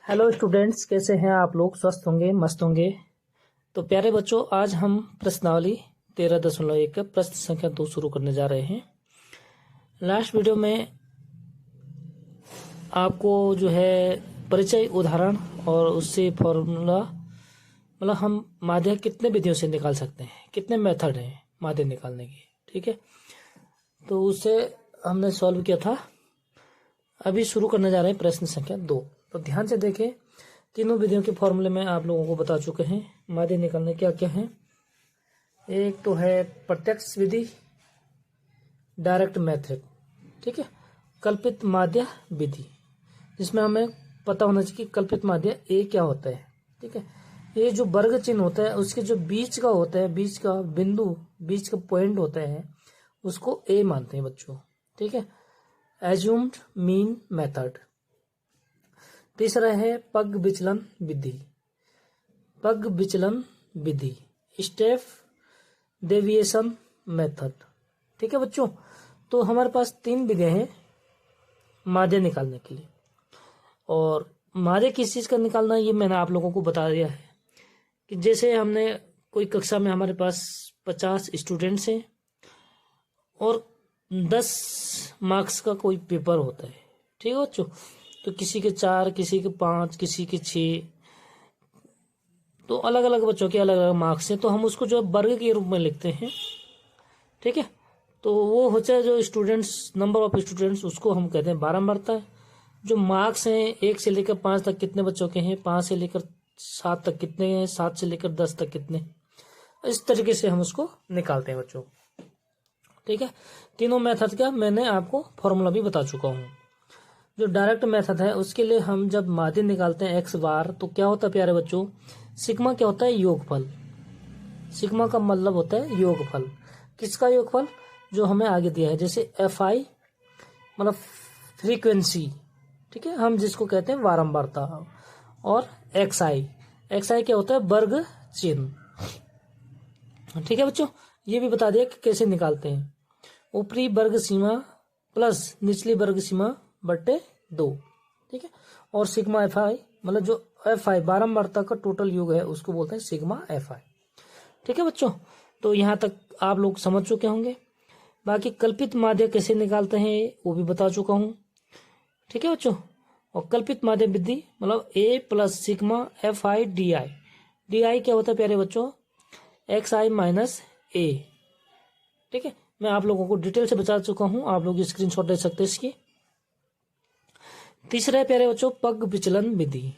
Hello students, कैसे हैं आप लोग? स्वस्थ होंगे, मस्त होंगे। तो प्यारे बच्चों, आज हम प्रश्नावली 13.1 प्रश्न संख्या 2 शुरू करने जा रहे हैं। लास्ट वीडियो में आपको जो है परिचय, उदाहरण और उससे फॉर्मूला, मतलब हम माध्य कितने विधियों से निकाल सकते हैं, कितने मेथड हैं माध्य निकालने के, ठीक है। तो उसे हमने सॉल्व किया था। अभी शुरू करने जा रहे हैं प्रश्न संख्या 2। तो ध्यान से देखें, तीनों विधियों के फॉर्मूले में आप लोगों को बता चुके हैं। माध्य निकालने क्या क्या है? एक तो है प्रत्यक्ष विधि, डायरेक्ट मेथड, ठीक है। कल्पित माध्य विधि, जिसमें हमें पता होना चाहिए कि कल्पित माध्य ए क्या होता है, ठीक है। ये जो वर्ग चिन्ह होता है उसके जो बीच का होता है, बीच का बिंदु, बीच का पॉइंट होता है, उसको ए मानते हैं बच्चों, ठीक है। Assumed mean method. तीसरा है पग विचलन विधि। पग विचलन विधि, स्टेप डेविएशन मेथड, ठीक है बच्चों। तो हमारे पास 3 विधियां हैं माध्य निकालने के लिए। और माध्य किस चीज का निकालना, ये मैंने आप लोगों को बता दिया है कि जैसे हमने कोई कक्षा में हमारे पास 50 स्टूडेंट्स हैं और 10 मार्क्स का कोई पेपर होता है, ठीक है बच्चों। तो किसी के 4, किसी के 5, किसी के 6, तो अलग अलग बच्चों के अलग अलग मार्क्स हैं। तो हम उसको जो वर्ग के रूप में लिखते हैं, ठीक है। तो वो होता है जो स्टूडेंट्स, नंबर ऑफ स्टूडेंट्स, उसको हम कहते हैं बारंबारता। जो मार्क्स हैं 1 से लेकर 5 तक कितने बच्चों के हैं, 5 से लेकर 7 तक कितने हैं, 7 से लेकर 10 तक कितने, इस तरीके से हम उसको निकालते हैं बच्चों, ठीक है। तीनों मेथड का मैंने आपको फॉर्मूला भी बता चुका हूँ। जो डायरेक्ट मेथड है उसके लिए हम जब माध्य निकालते हैं एक्स बार, तो क्या होता है प्यारे बच्चों, सिग्मा क्या होता है, योगफल। सिग्मा का मतलब होता है योगफल। किसका योगफल? जो हमें आगे दिया है, जैसे एफ आई मतलब फ्रीक्वेंसी, ठीक है, हम जिसको कहते हैं बारंबारता। और एक्स आई क्या होता है, वर्ग चिन्ह, ठीक है बच्चों। ये भी बता दिया कि कैसे निकालते हैं। ऊपरी वर्ग सीमा प्लस निचली वर्ग सीमा बट्टे 2, ठीक है। और सिग्मा एफ आई मतलब जो एफ आई बारंबारता का टोटल योग है उसको बोलते हैं सिग्मा एफ आई, ठीक है बच्चों। तो यहाँ तक आप लोग समझ चुके होंगे। बाकी कल्पित माध्य कैसे निकालते हैं वो भी बता चुका हूँ, ठीक है बच्चों। और कल्पित माध्य विधि मतलब A plus sigma F I D I. D I क्या होता है प्यारे बच्चों, एक्स आई माइनस ए, ठीक है। मैं आप लोगों को डिटेल से बता चुका हूँ, आप लोग स्क्रीनशॉट ले सकते हैं इसकी। तीसरा है प्यारे बच्चों पग विचलन विधि।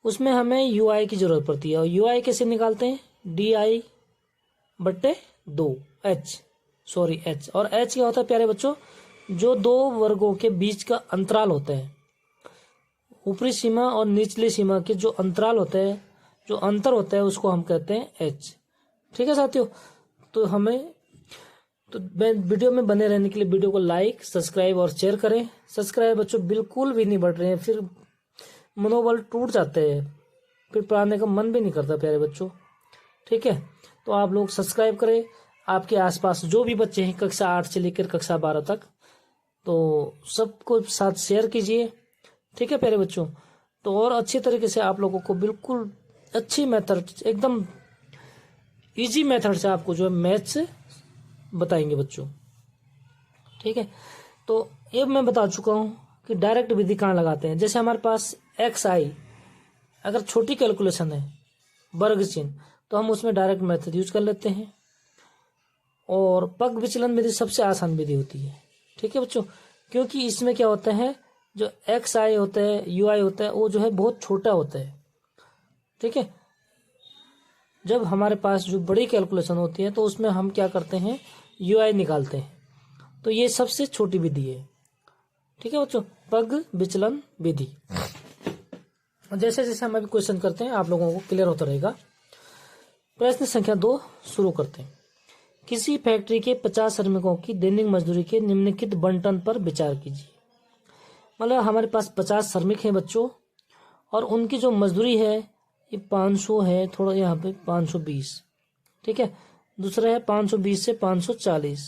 उसमें हमें यू आई की जरूरत पड़ती है। और यू आई कैसे निकालते हैं, डी आई बट्टे 2 एच, सॉरी एच। और एच क्या होता है प्यारे बच्चों, जो 2 वर्गों के बीच का अंतराल होता है, ऊपरी सीमा और निचली सीमा के जो अंतराल होता है, जो अंतर होता है, उसको हम कहते हैं एच, ठीक है साथियों। तो वीडियो में बने रहने के लिए वीडियो को लाइक, सब्सक्राइब और शेयर करें। सब्सक्राइब बच्चों बिल्कुल भी नहीं बढ़ रहे हैं, फिर मनोबल टूट जाते हैं, फिर पढ़ाने का मन भी नहीं करता प्यारे बच्चों, ठीक है। तो आप लोग सब्सक्राइब करें। आपके आसपास जो भी बच्चे हैं कक्षा 8 से लेकर कक्षा 12 तक, तो सबको साथ शेयर कीजिए, ठीक है प्यारे बच्चों। तो और अच्छी तरीके से आप लोगों को बिल्कुल अच्छी मेथड, एकदम इजी मेथड से आपको जो है मैथ्स बताएंगे बच्चों, ठीक है। तो ये मैं बता चुका हूँ कि डायरेक्ट विधि कहाँ लगाते हैं। जैसे हमारे पास एक्स आई अगर छोटी कैलकुलेशन है, वर्ग चिन्ह, तो हम उसमें डायरेक्ट मेथड यूज कर लेते हैं। और पग विचलन विधि सबसे आसान विधि होती है, ठीक है बच्चों, क्योंकि इसमें क्या होता है, जो एक्स आई होता है, यू आई होता है, वो जो है बहुत छोटा होता है, ठीक है। जब हमारे पास जो बड़ी कैलकुलेशन होती है तो उसमें हम क्या करते हैं, यू आई निकालते हैं। तो ये सबसे छोटी विधि है, ठीक है बच्चों, पग विचलन विधि। जैसे जैसे हम अभी क्वेश्चन करते हैं आप लोगों को क्लियर होता रहेगा। प्रश्न संख्या 2 शुरू करते हैं। किसी फैक्ट्री के 50 श्रमिकों की दैनिक मजदूरी के निम्नलिखित बंटन पर विचार कीजिए। मतलब हमारे पास 50 श्रमिक हैं बच्चों, और उनकी जो मजदूरी है ये 500 है, थोड़ा यहाँ पे 520, ठीक है। दूसरा है 520 से 540,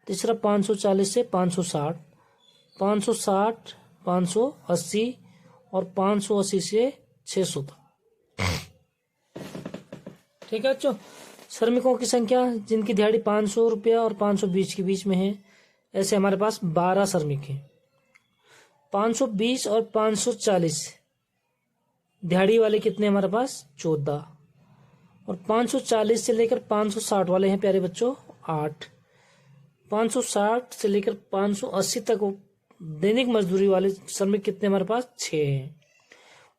तीसरा 540 से 560, 560, 580 और 580 से 600 तक। ठीक है बच्चों। श्रमिकों की संख्या जिनकी दिहाड़ी 500 रुपया और 520 के बीच में है, ऐसे हमारे पास 12 श्रमिक हैं। 520 और 540 दिहाड़ी वाले कितने हमारे पास 14, और 540 से लेकर 560 वाले हैं प्यारे बच्चों 8। 560 से लेकर 580 तक दैनिक मजदूरी वाले श्रमिक कितने हमारे पास 6 हैं,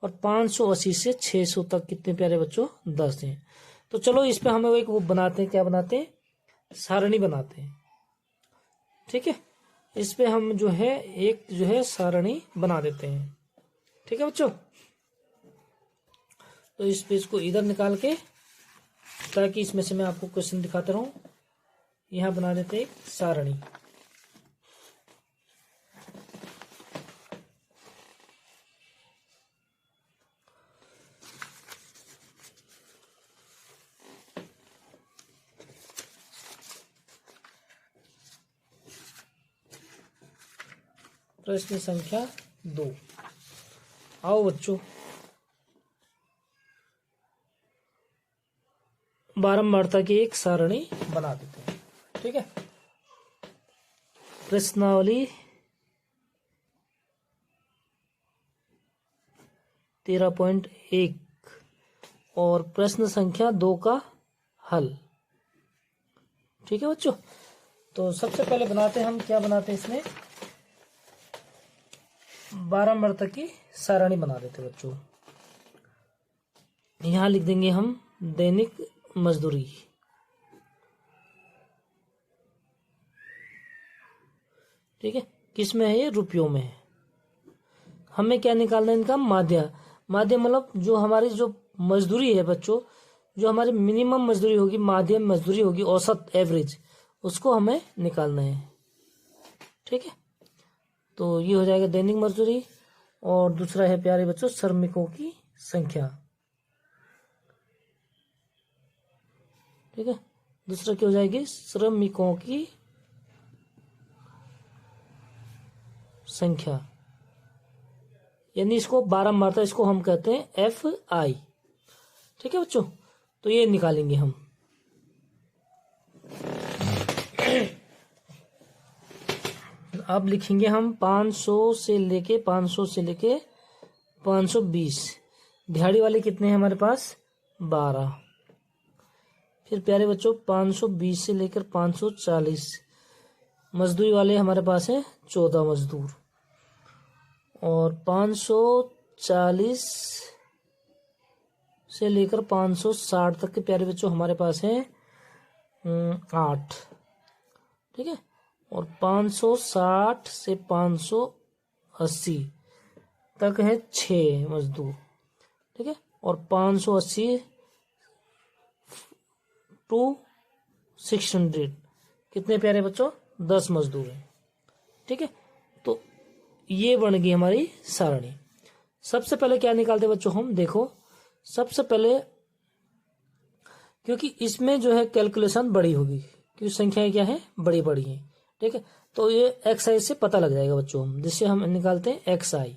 और 580 से 600 तक कितने प्यारे बच्चों 10 हैं। तो चलो इस पे हम एक वो बनाते हैं, क्या बनाते हैं, सारणी बनाते हैं। ठीक है, इस पे हम जो है एक जो है सारणी बना देते हैं। ठीक है बच्चों, तो इस पेज को इधर निकाल के, ताकि इसमें से मैं आपको क्वेश्चन दिखाता रहूं, यहां बना देते हैं एक सारणी। प्रश्न संख्या 2। आओ बच्चों, बारंबारता की एक सारणी बना देते हैं। ठीक है, प्रश्नावली 13.1 और प्रश्न संख्या 2 का हल। ठीक है बच्चों, तो सबसे पहले बनाते हैं हम, क्या बनाते हैं इसमें, बारंबारता की सारणी बना देते बच्चों। यहां लिख देंगे हम दैनिक मजदूरी। ठीक है, किस में है ये, रुपयों में है। हमें क्या निकालना है इनका, माध्य। माध्य मतलब जो हमारी जो मजदूरी है बच्चों, जो हमारी मिनिमम मजदूरी होगी, माध्यम मजदूरी होगी, औसत एवरेज, उसको हमें निकालना है। ठीक है, तो ये हो जाएगा दैनिक मजदूरी, और दूसरा है प्यारे बच्चों श्रमिकों की संख्या। ठीक है, दूसरा क्या हो जाएगी, श्रमिकों की संख्या, यानी इसको बारंबारता, इसको हम कहते हैं FI। ठीक है बच्चों, तो ये निकालेंगे हम। अब लिखेंगे हम 500 से लेके 520 दिहाड़ी वाले कितने हैं हमारे पास 12। फिर प्यारे बच्चों 520 से लेकर 540 मजदूरी वाले हमारे पास है 14 मजदूर, और 540 से लेकर 560 तक के प्यारे बच्चों हमारे पास है 8। ठीक है, और 560 से 580 तक है 6 मजदूर। ठीक है, और 580 टू 600 कितने प्यारे बच्चों 10 मजदूर हैं। ठीक है, तो ये बन गई हमारी सारणी। सबसे पहले क्या निकालते बच्चों हम, देखो सबसे पहले, क्योंकि इसमें जो है कैलकुलेशन बड़ी होगी, क्योंकि संख्याएं क्या है बड़ी बड़ी हैं। ठीक है, तो ये XI से पता लग जाएगा बच्चों, हम जिससे हम निकालते हैं XI।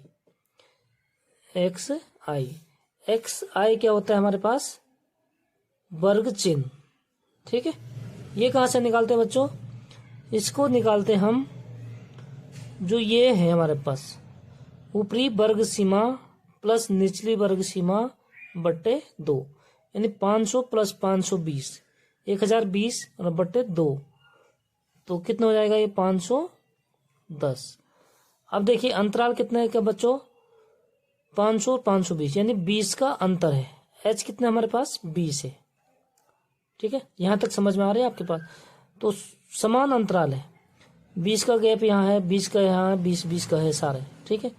XI क्या होता है हमारे पास, वर्ग चिन्ह। ठीक है, ये कहाँ से निकालते हैं बच्चों, इसको निकालते हम, जो ये है हमारे पास ऊपरी वर्ग सीमा प्लस निचली वर्ग सीमा बट्टे 2, यानी 500 प्लस 520 1020 और बट्टे 2, तो कितना हो जाएगा ये 510। अब देखिए अंतराल कितना है क्या बच्चों, 500 और 520, यानी 20 का अंतर है। H कितना हमारे पास 20 है। ठीक है, यहां तक समझ में आ रहा है आपके पास। तो समान अंतराल है, 20 का गैप यहाँ है, 20 का यहाँ है, 20 का है सारे। ठीक है,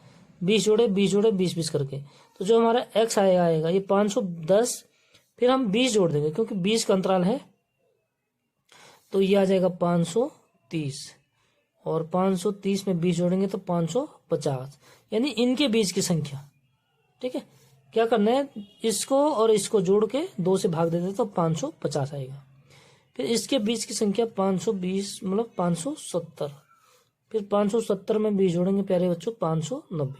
20 जोड़े 20 करके, तो जो हमारा X आएगा ये 510, फिर हम 20 जोड़ देंगे क्योंकि 20 का अंतराल है, तो ये आ जाएगा 530, और 530 में 20 जोड़ेंगे तो 550, यानी इनके बीच की संख्या। ठीक है, क्या करना है, इसको और इसको जोड़ के 2 से भाग देते तो 550 आएगा। फिर इसके बीच की संख्या 520 मतलब 570, फिर 570 में 20 जोड़ेंगे प्यारे बच्चों 590।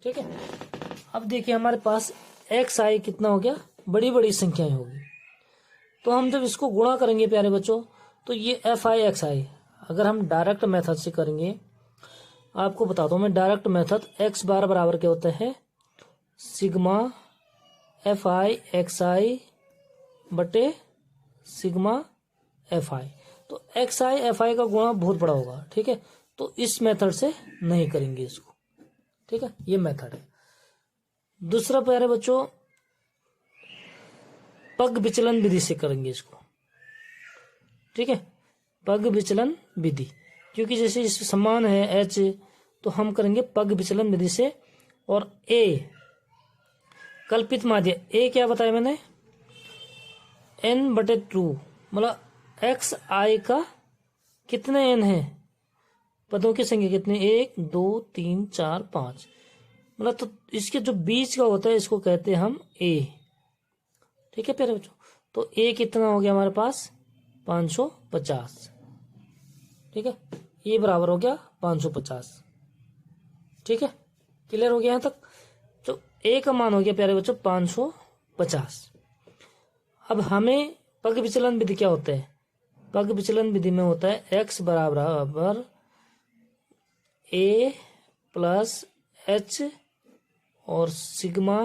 ठीक है। अब देखिए हमारे पास एक्स आई कितना हो गया, बड़ी बड़ी संख्याएं होगी। तो हम जब इसको गुणा करेंगे प्यारे बच्चों, तो ये एफ आई एक्स आई, अगर हम डायरेक्ट मेथड से करेंगे, आपको बताता हूँ मैं डायरेक्ट मेथड, एक्स बार बराबर क्या होता है, सिग्मा एफ आई एक्स आई बटे सिग्मा एफ आई। तो एक्स आई एफ आई का गुणा बहुत बड़ा होगा, ठीक है। तो इस मेथड से नहीं करेंगे इसको, ठीक है, ये मेथड है। दूसरा प्यारे बच्चों, पग विचलन विधि से करेंगे इसको, ठीक है, पग विचलन विधि, क्योंकि जैसे इस समान है एच, तो हम करेंगे पग विचलन विधि से। और ए कल्पित माध्य, ए क्या बताया मैंने, एन बटे 2, मतलब एक्स आई का कितने एन है, पदों की संख्या कितनी, 1 2 3 4 5, मतलब तो इसके जो बीच का होता है इसको कहते हैं हम ए, ठीक है प्यारे बच्चों। तो ए कितना हो गया हमारे पास 550, ठीक है, ये बराबर हो गया 550, ठीक है, क्लियर हो गया यहाँ तक। तो ए का मान हो गया प्यारे बच्चों 550। अब हमें पग विचलन विधि क्या होता है, पग विचलन विधि में होता है एक्स बराबर ए प्लस एच और sigma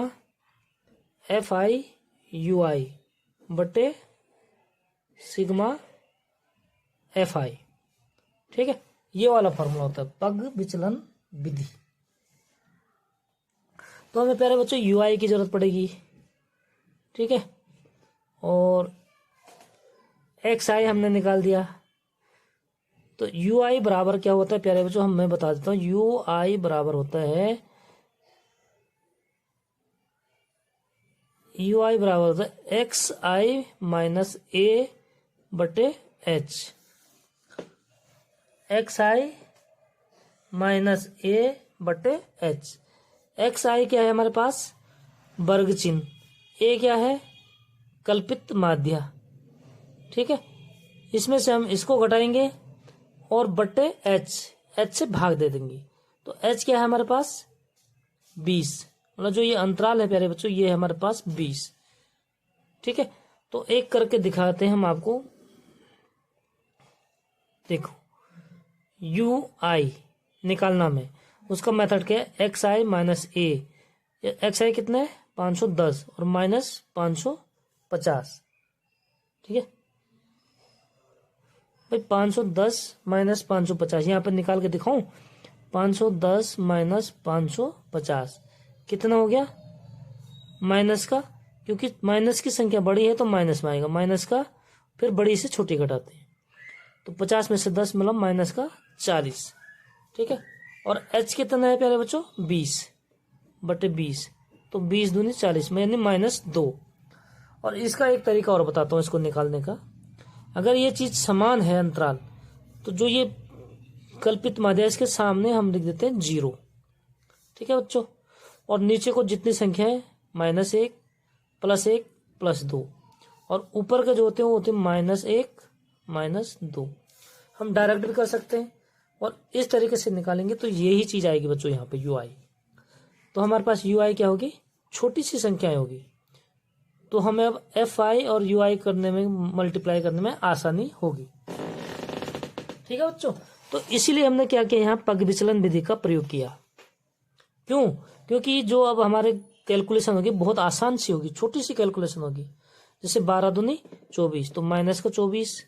F I U I बटे सिग्मा एफ आई, ठीक है, ये वाला फॉर्मूला होता है पग विचलन विधि। तो हमें प्यारे बच्चों यू आई की जरूरत पड़ेगी, ठीक है, और एक्स आई हमने निकाल दिया। तो यू आई बराबर क्या होता है प्यारे बच्चों, मैं बता देता हूँ, यू आई बराबर होता है, यू आई बराबर होता है एक्स आई माइनस ए बटे एच, एक्स आई माइनस ए बटे एच। एक्स आई क्या है हमारे पास, वर्ग चिन्ह, ए क्या है कल्पित माध्य, ठीक है, इसमें से हम इसको घटाएंगे और बटे एच, एच से भाग दे देंगे। तो एच क्या है हमारे पास 20, मतलब जो ये अंतराल है प्यारे बच्चों ये है हमारे पास 20, ठीक है। तो एक करके दिखाते हैं हम आपको, देखो यू आई निकालना में उसका मेथड क्या है, एक्स आई माइनस ए, एक्स आई कितना है 510 और माइनस 550, ठीक है भाई, 510 माइनस 550 यहाँ पर निकाल के दिखाऊं, 510 माइनस 550 कितना हो गया, माइनस का, क्योंकि माइनस की संख्या बड़ी है तो माइनस में आएगा, माइनस का फिर बड़ी से छोटी घटाते हैं, तो 50 में से 10 मतलब माइनस का 40, ठीक है। और h कितना है प्यारे बच्चों 20 बटे 20, तो 20 दूनी 40 में यानी -2। और इसका एक तरीका और बताता हूँ इसको निकालने का, अगर ये चीज समान है अंतराल, तो जो ये कल्पित माध्य इसके सामने हम लिख देते हैं 0, ठीक है बच्चों, और नीचे को जितनी संख्या है -1 +1 +2, और ऊपर के जो होते हैं वो होते हैं -1 -2। हम डायरेक्ट भी कर सकते हैं और इस तरीके से निकालेंगे तो यही चीज आएगी बच्चों यहाँ पे यू आई। तो हमारे पास यू आई क्या होगी, छोटी सी संख्याएं होगी, तो हमें अब एफ आई और यू आई करने में, मल्टीप्लाई करने में आसानी होगी, ठीक है बच्चों। तो इसीलिए हमने क्या किया, यहाँ पग विचलन विधि का प्रयोग किया। क्यों, क्योंकि जो अब हमारे कैलकुलेशन होगी बहुत आसान सी होगी, छोटी सी कैलकुलेशन होगी, जैसे 12 दूनी 24, तो माइनस का 24,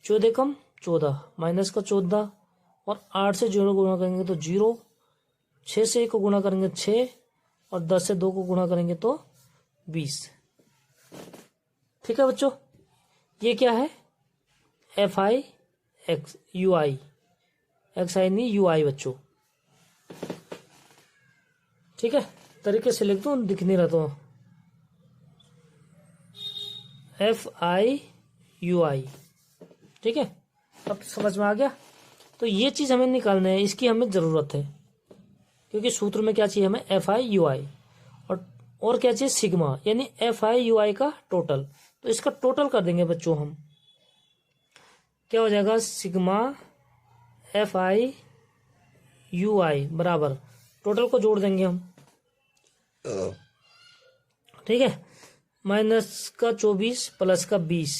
14 कम 14, माइनस का 14, और 8 से 0 गुणा करेंगे तो 0, 6 से 1 को गुणा करेंगे 6, और 10 से 2 को गुणा करेंगे तो 20, ठीक है बच्चों। ये क्या है F I X U I, X I नहीं यू आई बच्चों, ठीक है, तरीके से लिख दो, दिख नहीं रहा तो एफ आई यू आई, ठीक है, अब समझ में आ गया। तो ये चीज हमें निकालना है, इसकी हमें जरूरत है, क्योंकि सूत्र में क्या चाहिए हमें एफ आई यू आई, और क्या चाहिए सिग्मा, यानी एफ आई यू आई का टोटल। तो इसका टोटल कर देंगे बच्चों हम, क्या हो जाएगा सिग्मा एफ आई यू आई बराबर टोटल को जोड़ देंगे हम, ठीक है। माइनस का 24 प्लस का 20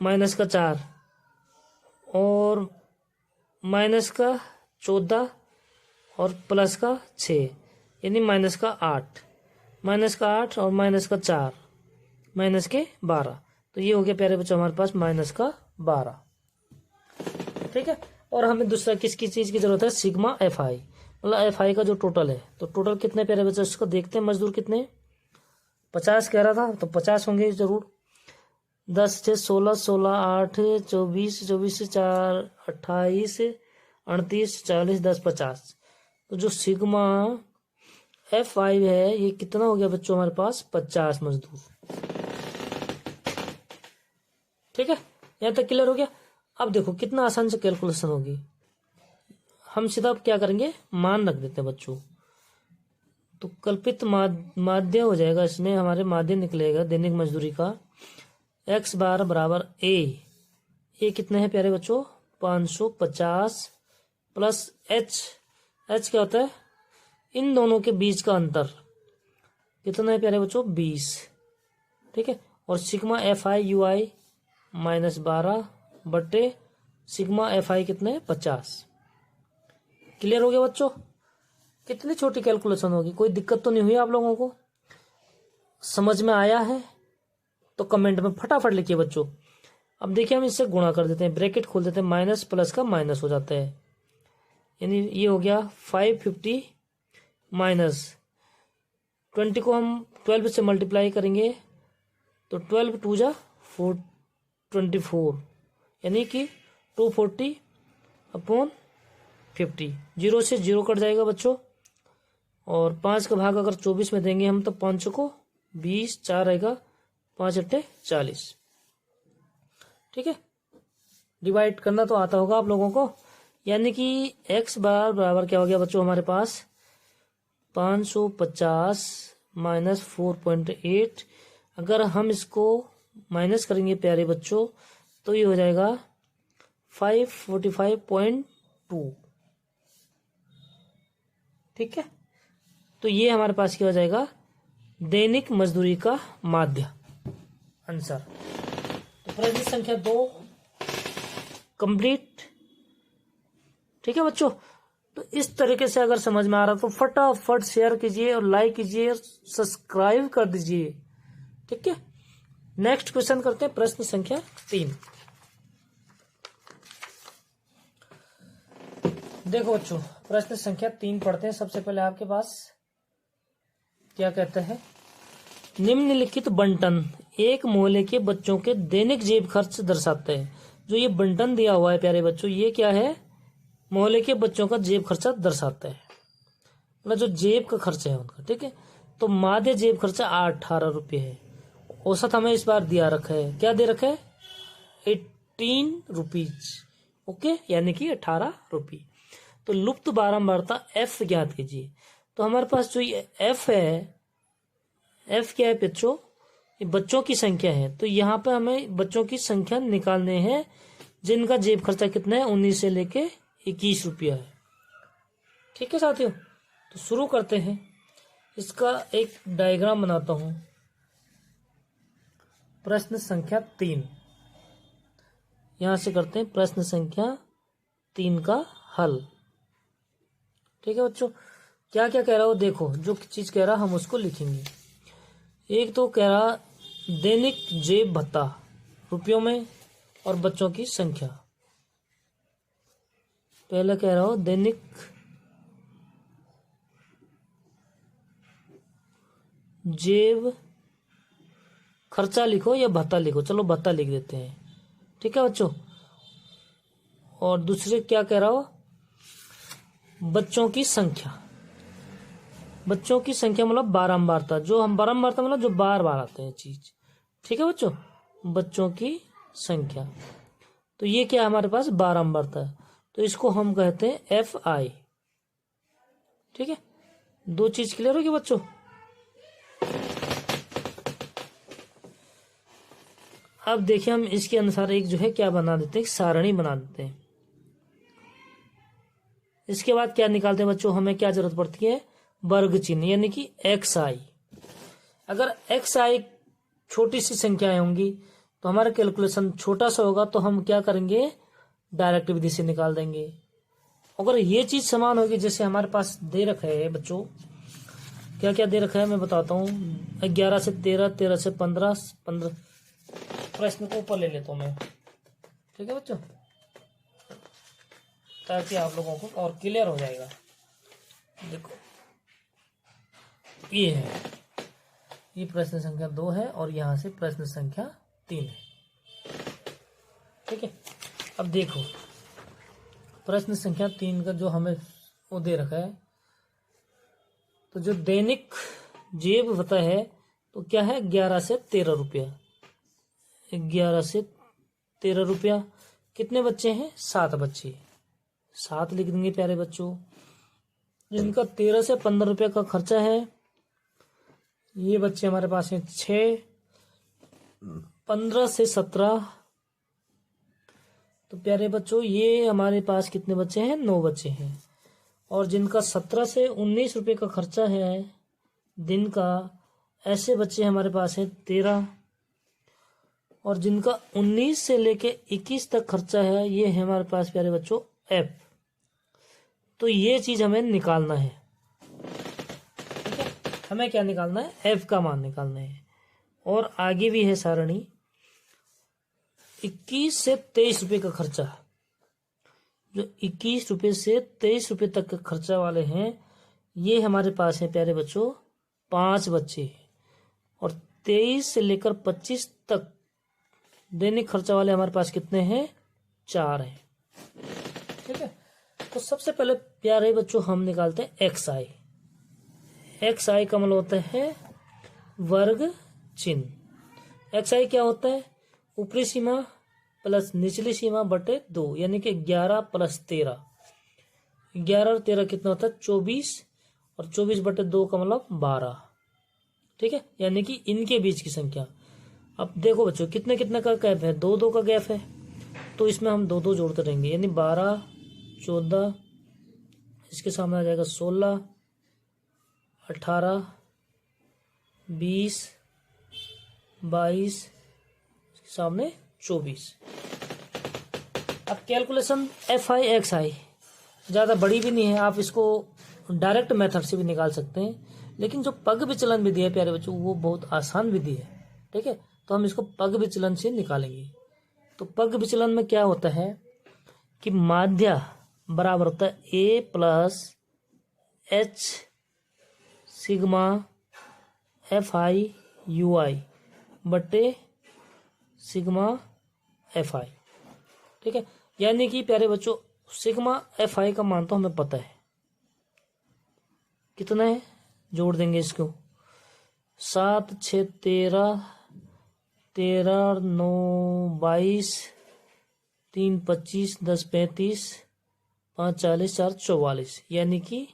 माइनस का 4 और माइनस का 14 और प्लस का 6 यानी माइनस का 8, माइनस का 8 और माइनस का 4 माइनस के 12। तो ये हो गया प्यारे बच्चों हमारे पास माइनस का 12, ठीक है। और हमें दूसरा किसकी चीज की जरूरत है, सिग्मा एफ आई, मतलब एफ आई का जो टोटल है। तो टोटल कितने प्यारे बच्चों इसको देखते हैं, मजदूर कितने, 50 कह रहा था तो 50 होंगे जरूर। 10 से 16, 16 8 24, 24 से 4 28, 38 40 10 50। तो जो सिग्मा एफ आई है ये कितना हो गया बच्चों हमारे पास, 50 मजदूर, ठीक है। यहां तक क्लियर हो गया। अब देखो कितना आसान से कैलकुलेशन होगी। हम सीधा अब क्या करेंगे, मान रख देते हैं बच्चों। तो कल्पित माध्य हो जाएगा, इसमें हमारे माध्य निकलेगा दैनिक मजदूरी का x बार बराबर ए कितने हैं प्यारे बच्चों, 550 प्लस एच क्या होता है, इन दोनों के बीच का अंतर कितना है प्यारे बच्चों, 20, ठीक है। और सिग्मा एफ आई यू आई -12 बटे सिग्मा एफ आई कितने, 50। क्लियर हो गया बच्चों। कितनी छोटी कैलकुलेशन होगी, कोई दिक्कत तो नहीं हुई आप लोगों को, समझ में आया है तो कमेंट में फटाफट लिखिए बच्चों। अब देखिए हम इससे गुणा कर देते हैं, ब्रैकेट खोल देते हैं, माइनस प्लस का माइनस हो जाता है, यानी ये हो गया 550 माइनस 20 को हम 12 से मल्टीप्लाई करेंगे तो 12 2 जा 424 यानी कि 240 अपॉन 50। 0 से 0 कट जाएगा बच्चों, और 5 का भाग अगर 24 में देंगे हम तो 5 को 20, 4 आएगा, 5 अट्ठे 40, ठीक है। डिवाइड करना तो आता होगा आप लोगों को, यानी कि x बार बराबर क्या हो गया बच्चों हमारे पास 550 माइनस 4.8। अगर हम इसको माइनस करेंगे प्यारे बच्चों तो ये हो जाएगा 545.2, ठीक है। तो ये हमारे पास क्या हो जाएगा, दैनिक मजदूरी का माध्य आंसर। तो प्रश्न संख्या 2 कंप्लीट, ठीक है बच्चों। तो इस तरीके से अगर समझ में आ रहा तो फटाफट शेयर कीजिए और लाइक कीजिए और सब्सक्राइब कर दीजिए, ठीक है। नेक्स्ट क्वेश्चन करते हैं, प्रश्न संख्या 3। देखो बच्चों प्रश्न संख्या 3 पढ़ते हैं। सबसे पहले आपके पास क्या कहते हैं, निम्नलिखित बंटन एक मोहल्ले के बच्चों के दैनिक जेब खर्च दर्शाते हैं। जो ये बंटन दिया हुआ है प्यारे बच्चों, ये क्या है, मोहल्ले के बच्चों का जेब खर्चा दर्शाता है, मतलब जो जेब का खर्चा है उनका, ठीक है। तो माध्य जेब खर्चा 18 रुपये है। औसत हमें इस बार दिया रखा है, क्या दे रखा है, 18 रुपीज, ओके, यानी कि 18 रुपये। तो लुप्त बारंबारता एफ ज्ञात कीजिए। तो हमारे पास जो ये एफ है, एफ क्या है बच्चों, ये बच्चों की संख्या है। तो यहाँ पे हमें बच्चों की संख्या निकालने हैं जिनका जेब खर्चा कितना है, 19 से लेके 21 रुपया है, ठीक है साथियों। तो शुरू करते हैं, इसका एक डायग्राम बनाता हूं। प्रश्न संख्या 3 यहां से करते हैं, प्रश्न संख्या 3 का हल, ठीक है बच्चों। क्या क्या कह रहा हो, देखो जो चीज कह रहा हम उसको लिखेंगे। एक तो कह रहा दैनिक जेब भत्ता रुपयों में और बच्चों की संख्या। पहले कह रहा हो दैनिक जेब खर्चा लिखो या भत्ता लिखो, चलो भत्ता लिख देते हैं, ठीक है बच्चों। और दूसरे क्या कह रहा हो, बच्चों की संख्या। बच्चों की संख्या मतलब बारंबारता, जो हम बारंबारता मतलब जो बार बार आते हैं चीज, ठीक है बच्चों। बच्चों की संख्या, तो ये क्या हमारे पास बारंबारता है, तो इसको हम कहते हैं एफ आई, ठीक है। दो चीज क्लियर होगी बच्चों। अब देखिए हम इसके अनुसार एक जो है क्या बना देते हैं, सारणी बना देते हैं। इसके बाद क्या निकालते हैं बच्चों, हमें क्या जरूरत पड़ती है, वर्ग चिन्ह यानी कि एक्स आई। अगर एक्स आई छोटी सी संख्याएं होंगी तो हमारा कैलकुलेशन छोटा सा होगा, तो हम क्या करेंगे, डायरेक्ट विधि से निकाल देंगे। अगर ये चीज समान होगी, जैसे हमारे पास दे रखा है बच्चों, क्या क्या दे रखा है मैं बताता हूँ, 11 से 13, 13 से 15, 15, प्रश्न को ऊपर ले लेता हूँ मैं, ठीक है बच्चों, ताकि आप लोगों को और क्लियर हो जाएगा। देखो ये है, ये प्रश्न संख्या 2 है और यहाँ से प्रश्न संख्या 3 है, ठीक है। अब देखो प्रश्न संख्या 3 का जो हमें वो दे रखा है, तो जो दैनिक जेब होता है तो क्या है, 11 से 13 रुपया, 11 से 13 रुपया। कितने बच्चे हैं, 7 बच्चे, 7 लिख देंगे प्यारे बच्चों। जिनका 13 से 15 रुपया का खर्चा है, ये बच्चे हमारे पास हैं 6, 15 से 17, तो प्यारे बच्चों ये हमारे पास कितने बच्चे हैं, 9 बच्चे हैं। और जिनका 17 से 19 रुपये का खर्चा है दिन का, ऐसे बच्चे हमारे पास हैं 13। और जिनका 19 से लेके 21 तक खर्चा है, ये है हमारे पास प्यारे बच्चों एफ। तो ये चीज हमें निकालना है, ठीक है। हमें क्या निकालना है, एफ का मान निकालना है। और आगे भी है सारणी, 21 से 23 रुपये का खर्चा, जो 21 रुपये से 23 रुपये तक के खर्चा वाले हैं, ये हमारे पास है प्यारे बच्चों 5 बच्चे। और 23 से लेकर 25 तक दैनिक खर्चा वाले हमारे पास कितने हैं, 4 हैं, ठीक है। तो सबसे पहले प्यारे बच्चों हम निकालते हैं एक्स आई। एक्स आई का मतलब होता है वर्ग चिन्ह। एक्स आई क्या होता है, ऊपरी सीमा प्लस निचली सीमा बटे 2, यानी कि 11 प्लस 13। 11 और 13 कितना होता है, 24, और 24 बटे 2 का मतलब 12, ठीक है, यानी कि इनके बीच की संख्या। अब देखो बच्चों कितने कितने का गैप है, 2 2 का गैप है, तो इसमें हम 2 2 जोड़ते रहेंगे, यानी 12, 14, इसके सामने आ जाएगा 16, 18, 20, 22, सामने 24। अब कैलकुलेशन एफ आई एक्स आई ज़्यादा बड़ी भी नहीं है, आप इसको डायरेक्ट मेथड से भी निकाल सकते हैं, लेकिन जो पग विचलन विधि है प्यारे बच्चों, वो बहुत आसान विधि है, ठीक है। तो हम इसको पग विचलन से निकालेंगे। तो पग विचलन में क्या होता है कि माध्य बराबर होता है A plus H sigma F I U I बटे सिग्मा एफ आई, ठीक है। यानी कि प्यारे बच्चों सिग्मा एफ आई का मान तो हमें पता है कितना है, जोड़ देंगे इसको, 7 6 13, 13 9 22, 3 25, 10 35, 5 40, 4 44, यानी कि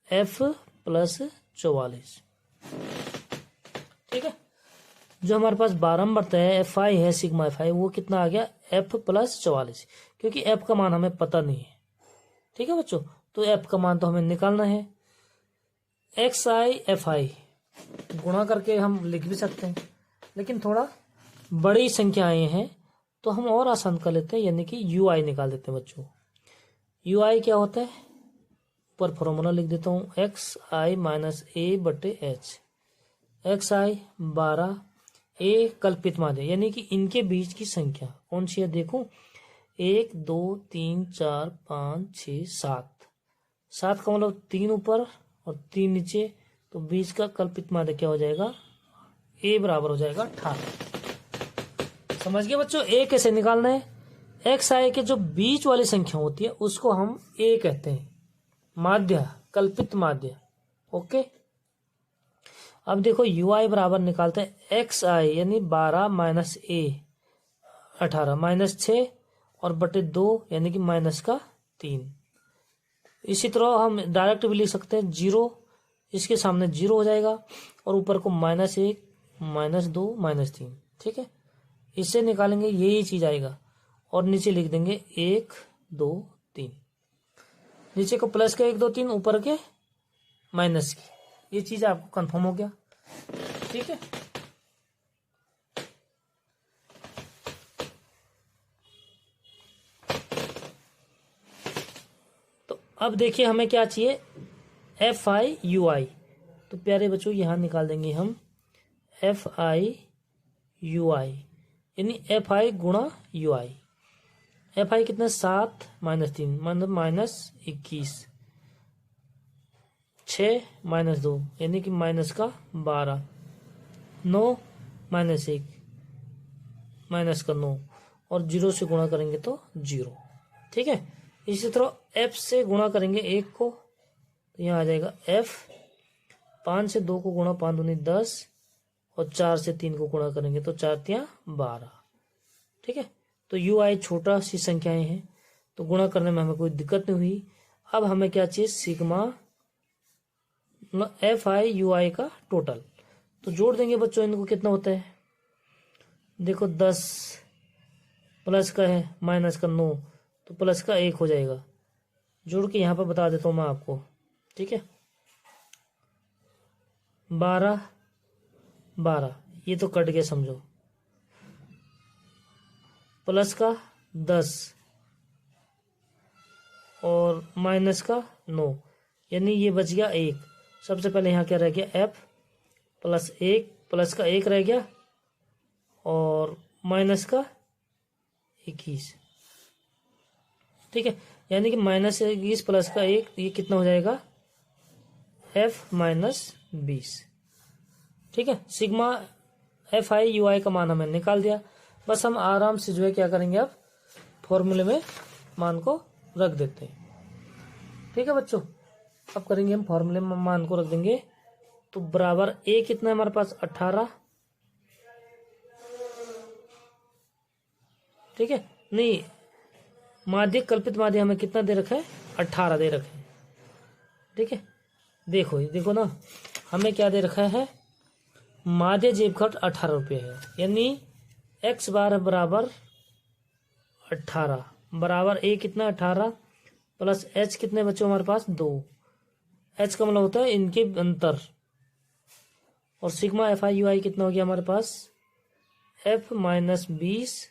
एफ प्लस 44, ठीक है। जो हमारे पास 12 नंबर है एफ आई है, सिग्मा एफ आई, वो कितना आ गया, एफ प्लस 44, क्योंकि एफ का मान हमें पता नहीं है, ठीक है बच्चों। तो एफ का मान तो हमें निकालना है। एक्स आई एफ आई गुणा करके हम लिख भी सकते हैं, लेकिन थोड़ा बड़ी संख्याएं हैं तो हम और आसान कर लेते हैं, यानी कि यू आई निकाल देते हैं बच्चों। यू आई क्या होता है, ऊपर फॉर्मूला लिख देता हूँ, एक्स आई माइनस ए बटे एच। एक्स आई 12, ए कल्पित माध्य, यानी कि इनके बीच की संख्या कौन सी है, देखो 1 2 3 4 5 6 7, 7 का मतलब 3 ऊपर और 3 नीचे, तो बीच का कल्पित माध्य क्या हो जाएगा, ए बराबर हो जाएगा 18। समझ गए बच्चों, ए कैसे निकालना है, एक्स आई के जो बीच वाली संख्या होती है उसको हम ए कहते हैं, माध्य, कल्पित माध्य, ओके। अब देखो यू आई बराबर निकालते हैं एक्स आई यानी 12 माइनस ए 18 माइनस 6 और बटे 2 यानी कि माइनस का 3। इसी तरह हम डायरेक्ट भी लिख सकते हैं, 0 इसके सामने 0 हो जाएगा और ऊपर को -1 -2 -3, ठीक है। इससे निकालेंगे यही चीज आएगा और नीचे लिख देंगे 1 2 3। नीचे को प्लस का 1 2 3, ऊपर के माइनस की। ये चीज आपको कंफर्म हो गया, ठीक है। तो अब देखिए हमें क्या चाहिए, FI/UI। तो प्यारे बच्चों यहां निकाल देंगे हम FI/UI, यानी FI गुणा UI। FI कितना 7 - 3 मतलब -21, 6 - 2 यानी कि माइनस का 12, 9 - 1 माइनस का 9, और 0 से गुणा करेंगे तो 0, ठीक है। इसी तरह F से गुणा करेंगे 1 को, तो यहाँ आ जाएगा F। 5 से 2 को गुणा, 5 दूनी 10, और 4 से 3 को गुणा करेंगे तो 4 तिया 12, ठीक है। तो UI छोटा सी संख्याएं हैं, तो गुणा करने में हमें कोई दिक्कत नहीं हुई। अब हमें क्या चाहिए, सिग्मा FI/UI का टोटल। तो जोड़ देंगे बच्चों, इनको कितना होता है, देखो 10 प्लस का है माइनस का 9, तो प्लस का 1 हो जाएगा। जोड़ के यहाँ पर बता देता हूँ मैं आपको, ठीक है। 12 12 ये तो कट गया समझो, प्लस का 10 और माइनस का 9, यानी ये बच गया 1। सबसे पहले यहाँ क्या रह गया, F प्लस 1, प्लस का 1 रह गया, और माइनस का 21, ठीक है। यानी कि -21 प्लस का 1, ये कितना हो जाएगा, F -20, ठीक है। सिग्मा FI/UI का मान हमें निकाल दिया। बस हम आराम से जो है क्या करेंगे, अब फॉर्मूले में मान को रख देते हैं, ठीक है बच्चों। अब करेंगे हम फॉर्मूले में मान को रख देंगे, तो बराबर A कितना है हमारे पास, 18, ठीक है। नहीं, माध्य कल्पित माध्य हमें कितना दे रखा है, 18 दे रखे हैं, ठीक है। देखो ना, हमें क्या दे रखा है, माध्य जेब खर्च 18 रुपये है, यानी x बार बराबर 18 बराबर A कितना 18 प्लस h कितने बच्चों हमारे पास 2, h का मतलब होता है इनके अंतर, और सिग्मा FI/UI कितना हो गया हमारे पास, F -20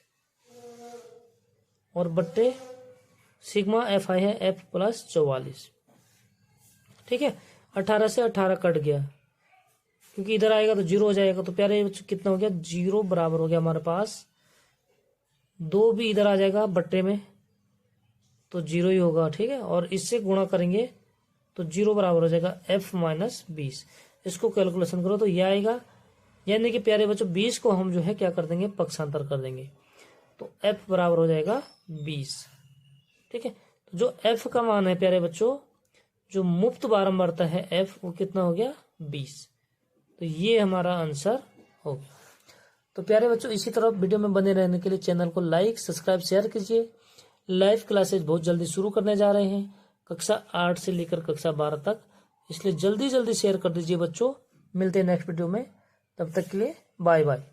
और बट्टे सिग्मा FI है F + 44, ठीक है। 18 से 18 कट गया, क्योंकि इधर आएगा तो 0 हो जाएगा। तो प्यारे बच्चों कितना हो गया, 0 बराबर हो गया हमारे पास 2, भी इधर आ जाएगा बट्टे में तो 0 ही होगा, ठीक है। और इससे गुणा करेंगे तो 0 बराबर हो जाएगा F -20। इसको कैलकुलेशन करो तो यह आएगा, यानी कि प्यारे बच्चों 20 को हम जो है क्या कर देंगे, पक्षांतर कर देंगे, तो F बराबर हो जाएगा 20, ठीक है। तो जो F का मान है प्यारे बच्चों, जो मुफ्त बारंबारता है F, वो कितना हो गया, 20। तो ये हमारा आंसर हो गया। तो प्यारे बच्चों इसी तरह वीडियो में बने रहने के लिए चैनल को लाइक सब्सक्राइब शेयर कीजिए। लाइव क्लासेज बहुत जल्दी शुरू करने जा रहे हैं, कक्षा 8 से लेकर कक्षा 12 तक, इसलिए जल्दी जल्दी शेयर कर दीजिए बच्चों। मिलते हैं नेक्स्ट वीडियो में, तब तक के लिए बाय बाय।